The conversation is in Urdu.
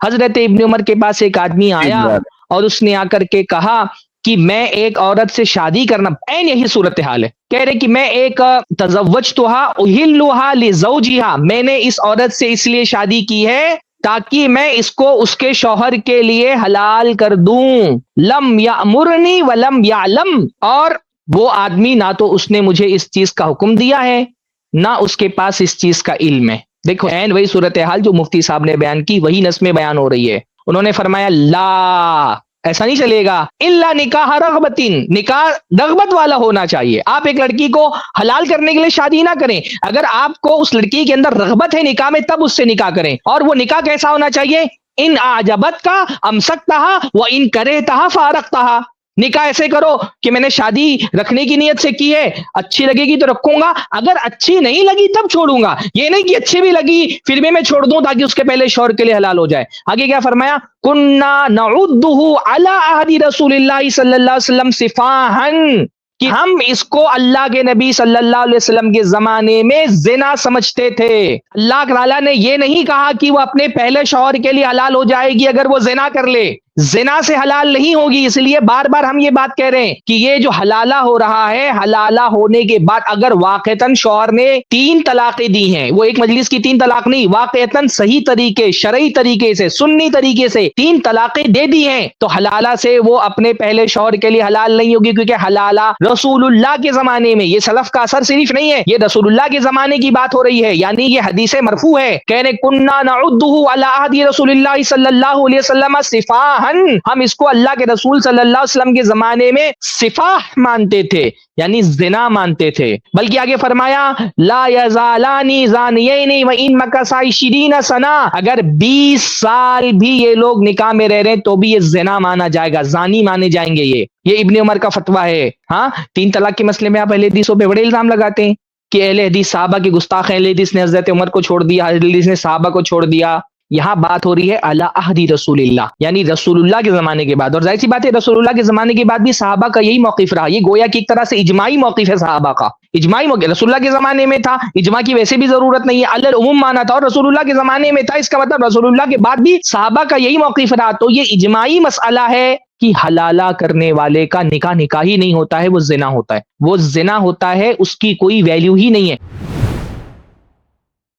حضرت ابن عمر کے پاس ایک آدمی آیا اور اس نے آ کر کے کہا کہ میں ایک عورت سے شادی کرنا، عین یہی صورتحال ہے، کہہ رہے کہ میں ایک تزوجتھا احلھا لزوجھا، میں نے اس عورت سے اس لیے شادی کی ہے تاکہ میں اس کو اس کے شوہر کے لیے حلال کر دوں، لم یامرنی ولم یعلم، اور وہ آدمی نہ تو اس نے مجھے اس چیز کا حکم دیا ہے نہ اس کے پاس اس چیز کا علم ہے۔ دیکھو عین وہی صورتحال جو مفتی صاحب نے بیان کی، وہی نظم بیان ہو رہی ہے۔ انہوں نے فرمایا لا، ایسا نہیں چلے گا، الا نکاح رغبتین، نکاح رغبت والا ہونا چاہیے۔ آپ ایک لڑکی کو حلال کرنے کے لیے شادی نہ کریں، اگر آپ کو اس لڑکی کے اندر رغبت ہے نکاح میں تب اس سے نکاح کریں، اور وہ نکاح کیسا ہونا چاہیے؟ ان اعجبت کا امسکتہا و ان کرہتہا فارقتہا، نکاح ایسے کرو کہ میں نے شادی رکھنے کی نیت سے کی ہے، اچھی لگے گی تو رکھوں گا، اگر اچھی نہیں لگی تب چھوڑوں گا، یہ نہیں کہ اچھی بھی لگی پھر بھی میں چھوڑ دوں تاکہ اس کے پہلے شوہر کے لیے حلال ہو جائے۔ آگے کیا فرمایا؟ کنا نعدہ علی عہد رسول اللہ صلی اللہ علیہ وسلم صفاحا، کہ ہم اس کو اللہ کے نبی صلی اللہ علیہ وسلم کے زمانے میں زنا سمجھتے تھے۔ اللہ تعالیٰ نے یہ نہیں کہا کہ وہ اپنے پہلے شوہر کے لیے حلال ہو جائے گی اگر وہ زنا کر لے، زنا سے حلال نہیں ہوگی۔ اس لیے بار بار ہم یہ بات کہہ رہے ہیں کہ یہ جو حلالہ ہو رہا ہے، حلالہ ہونے کے بعد اگر واقعتاً شوہر نے 3 طلاقیں دی ہیں، وہ ایک مجلس کی 3 طلاق نہیں، واقعتاً صحیح طریقے، شرعی طریقے سے، سنی طریقے سے 3 طلاقیں دے دی ہیں، تو حلالہ سے وہ اپنے پہلے شوہر کے لیے حلال نہیں ہوگی، کیونکہ حلالہ رسول اللہ کے زمانے میں، یہ سلف کا اثر صرف نہیں ہے، یہ رسول اللہ کے زمانے کی بات ہو رہی ہے، یعنی یہ حدیث مرفوع ہے، کہنے کننا نعدہ علی عہد رسول اللہ صلی اللہ علیہ وسلم صفاحا، ہم اس کو اللہ کے رسول صلی اللہ علیہ وسلم کے زمانے میں صفاح مانتے تھے، یعنی زنا مانتے تھے۔ بلکہ آگے فرمایا لا یزالان زانیین وان مکثا 20 سنہ، اگر 20 سال بھی یہ لوگ نکاح میں رہ رہے ہیں تو بھی یہ زنا مانا جائے گا، زانی مانے جائیں گے۔ یہ ابن عمر کا فتویٰ ہے۔ ہاں 3 طلاق کے مسئلے میں آپ اہل حدیثوں پہ بڑے الزام لگاتے ہیں کہ اہل حدیث صحابہ کے گستاخ ہیں، اہل حدیث نے حضرت عمر کو چھوڑ دیا، اہل حدیث نے صحابہ کو چھوڑ دیا۔ یہاں بات ہو رہی ہے علی عہد رسول اللہ، یعنی رسول اللہ کے زمانے کے بعد، اور ظاہر سی بات ہے رسول اللہ کے زمانے کے بعد بھی صحابہ کا یہی موقف رہا، یہ گویا کہ ایک طرح سے اجماعی موقف ہے صحابہ کا، اجماعی موقف رسول اللہ کے زمانے میں تھا، اجماع کی ویسے بھی ضرورت نہیں ہے، علی العموم مانا تھا، اور رسول اللہ کے زمانے میں تھا، اس کا مطلب رسول اللہ کے بعد بھی صحابہ کا یہی موقف رہا، تو یہ اجماعی مسئلہ ہے کہ حلالہ کرنے والے کا نکاح ہی نہیں ہوتا ہے، وہ زنا ہوتا ہے، وہ زنا ہوتا ہے، اس کی کوئی ویلیو ہی نہیں ہے۔